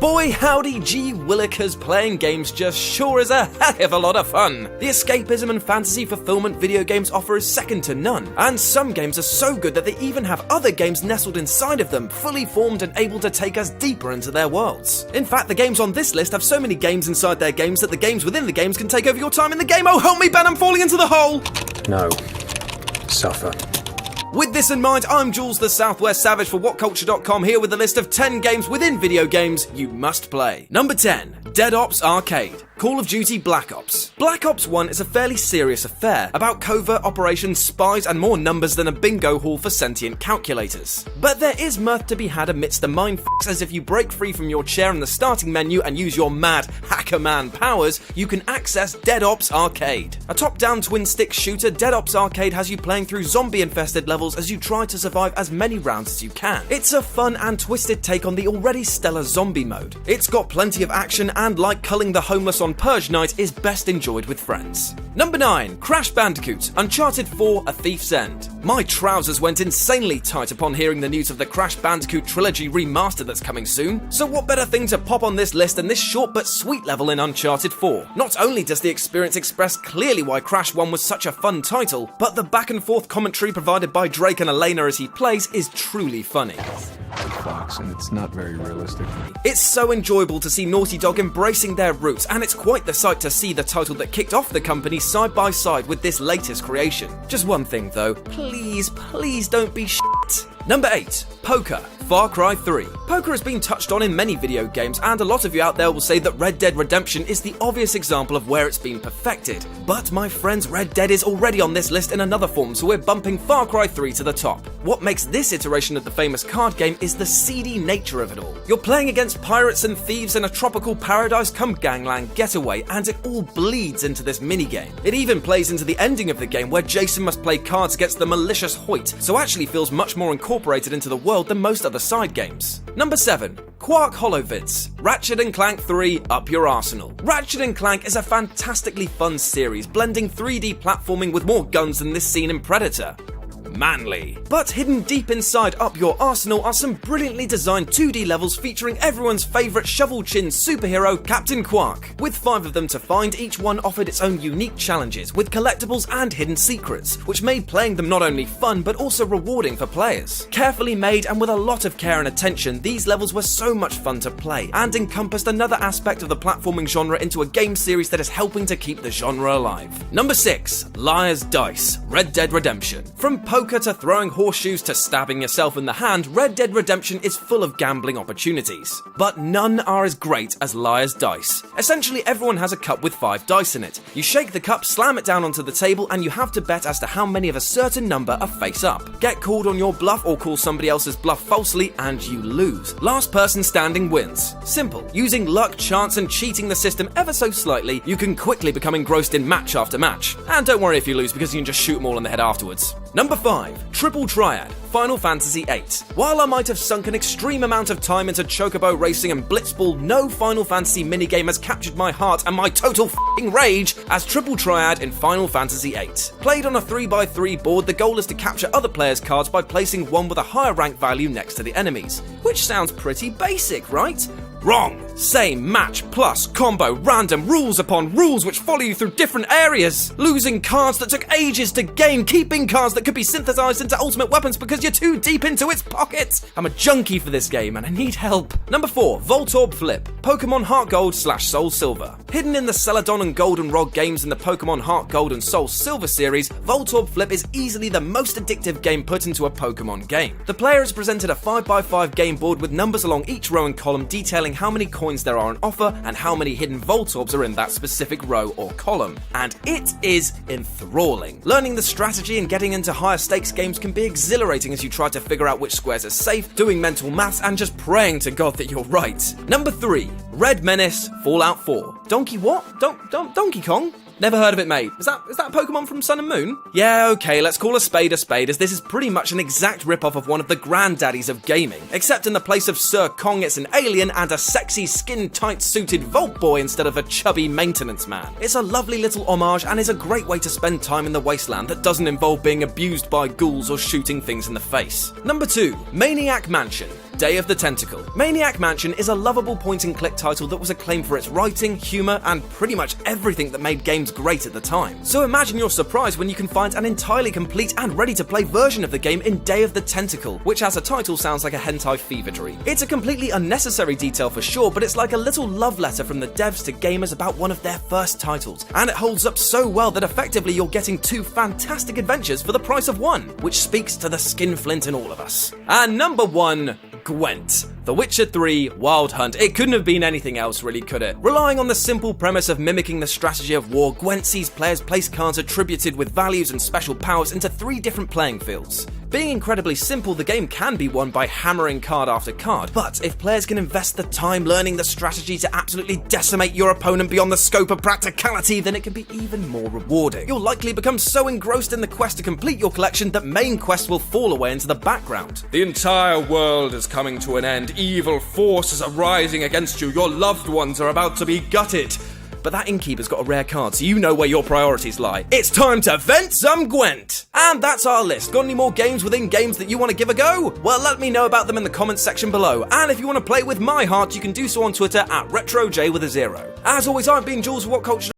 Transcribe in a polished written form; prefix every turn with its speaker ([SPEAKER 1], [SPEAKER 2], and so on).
[SPEAKER 1] Boy howdy gee willikers, playing games just sure is a heck of a lot of fun. The escapism and fantasy fulfillment video games offer is second to none, and some games are so good that they even have other games nestled inside of them, fully formed and able to take us deeper into their worlds. In fact, the games on this list have so many games inside their games that the games within the games can take over your time in the game. Oh help me Ben, I'm falling into the hole!
[SPEAKER 2] No. Suffer.
[SPEAKER 1] With this in mind, I'm Jules the Southwest Savage for WhatCulture.com, here with a list of 10 games within video games you must play. Number 10. Dead Ops Arcade. Call of Duty Black Ops. Black Ops 1 is a fairly serious affair, about covert operations, spies and more numbers than a bingo hall for sentient calculators. But there is mirth to be had amidst the mindfucks, as if you break free from your chair in the starting menu and use your mad hacker man powers, you can access Dead Ops Arcade. A top-down twin-stick shooter, Dead Ops Arcade has you playing through zombie-infested levels as you try to survive as many rounds as you can. It's a fun and twisted take on the already stellar zombie mode. It's got plenty of action and, like culling the homeless on Purge Night, is best enjoyed with friends. Number 9. Crash Bandicoot Uncharted 4: A Thief's End. My trousers went insanely tight upon hearing the news of the Crash Bandicoot trilogy remaster that's coming soon, so what better thing to pop on this list than this short but sweet level in Uncharted 4. Not only does the experience express clearly why Crash 1 was such a fun title, but the back and forth commentary provided by Drake and Elena as he plays is truly funny.
[SPEAKER 2] Fox, and it's not very realistic.
[SPEAKER 1] It's so enjoyable to see Naughty Dog embracing their roots, and it's quite the sight to see the title that kicked off the company side by side with this latest creation. Just one thing though, please don't be shit. Number 8. Poker. Far Cry 3. Poker has been touched on in many video games, and a lot of you out there will say that Red Dead Redemption is the obvious example of where it's been perfected. But my friends, Red Dead is already on this list in another form, so we're bumping Far Cry 3 to the top. What makes this iteration of the famous card game is the seedy nature of it all. You're playing against pirates and thieves in a tropical paradise come gangland getaway, and it all bleeds into this minigame. It even plays into the ending of the game, where Jason must play cards against the malicious Hoyt, so actually feels much more incorporated into the world than most other side games. Number 7. Quark HoloVids. Ratchet & Clank 3, Up Your Arsenal. Ratchet & Clank is a fantastically fun series, blending 3D platforming with more guns than this scene in Predator. Manly. But hidden deep inside Up Your Arsenal are some brilliantly designed 2D levels featuring everyone's favourite shovel-chin superhero, Captain Quark. With 5 of them to find, each one offered its own unique challenges, with collectibles and hidden secrets, which made playing them not only fun but also rewarding for players. Carefully made and with a lot of care and attention, these levels were so much fun to play, and encompassed another aspect of the platforming genre into a game series that is helping to keep the genre alive. Number 6. Liar's Dice. Red Dead Redemption. From poker to throwing horseshoes to stabbing yourself in the hand, Red Dead Redemption is full of gambling opportunities. But none are as great as Liar's Dice. Essentially, everyone has a cup with 5 dice in it. You shake the cup, slam it down onto the table, and you have to bet as to how many of a certain number are face up. Get called on your bluff or call somebody else's bluff falsely, and you lose. Last person standing wins. Simple. Using luck, chance, and cheating the system ever so slightly, you can quickly become engrossed in match after match. And don't worry if you lose, because you can just shoot them all in the head afterwards. Number 5. Triple Triad. Final Fantasy VIII. While I might have sunk an extreme amount of time into Chocobo Racing and Blitzball, no Final Fantasy minigame has captured my heart and my total f***ing rage as Triple Triad in Final Fantasy VIII. Played on a 3x3 board, the goal is to capture other players' cards by placing one with a higher rank value next to the enemies. Which sounds pretty basic, right? Wrong! Same match, plus, combo, random, rules upon rules which follow you through different areas. Losing cards that took ages to gain, keeping cards that could be synthesized into ultimate weapons because you're too deep into its pocket. I'm a junkie for this game and I need help. Number 4. Voltorb Flip. Pokemon Heart Gold / Soul Silver. Hidden in the Celadon and Goldenrod games in the Pokemon Heart Gold and Soul Silver series, Voltorb Flip is easily the most addictive game put into a Pokemon game. The player is presented a 5x5 game board with numbers along each row and column detailing how many coins there are on offer and how many hidden Voltorbs are in that specific row or column. And it is enthralling. Learning the strategy and getting into higher stakes games can be exhilarating as you try to figure out which squares are safe, doing mental maths and just praying to God that you're right. Number 3. Red Menace Fallout 4. Donkey what? Donkey Kong? Never heard of it, mate. Is that a Pokemon from Sun and Moon? Yeah, okay, let's call a spade, as this is pretty much an exact rip-off of one of the granddaddies of gaming. Except in the place of Sir Kong, it's an alien and a sexy, skin-tight suited Vault Boy instead of a chubby maintenance man. It's a lovely little homage and is a great way to spend time in the wasteland that doesn't involve being abused by ghouls or shooting things in the face. Number 2. Maniac Mansion. Day of the Tentacle. Maniac Mansion is a lovable point-and-click title that was acclaimed for its writing, humour, and pretty much everything that made games great at the time. So imagine your surprise when you can find an entirely complete and ready-to-play version of the game in Day of the Tentacle, which as a title sounds like a hentai fever dream. It's a completely unnecessary detail for sure, but it's like a little love letter from the devs to gamers about one of their first titles, and it holds up so well that effectively you're getting two fantastic adventures for the price of one, which speaks to the skinflint in all of us. And number 1, Gwent. The Witcher 3 Wild Hunt. It couldn't have been anything else really, could it? Relying on the simple premise of mimicking the strategy of war, Gwent sees players place cards attributed with values and special powers into 3 different playing fields. Being incredibly simple, the game can be won by hammering card after card, but if players can invest the time learning the strategy to absolutely decimate your opponent beyond the scope of practicality, then it can be even more rewarding. You'll likely become so engrossed in the quest to complete your collection that main quests will fall away into the background.
[SPEAKER 3] The entire world is coming to an end. Evil forces are rising against you. Your loved ones are about to be gutted.
[SPEAKER 1] But that innkeeper's got a rare card, so you know where your priorities lie. It's time to vent some Gwent! And that's our list. Got any more games within games that you want to give a go? Well, let me know about them in the comments section below. And if you want to play with my heart, you can do so on Twitter at RetroJ with a 0. As always, I've been Jules for What Culture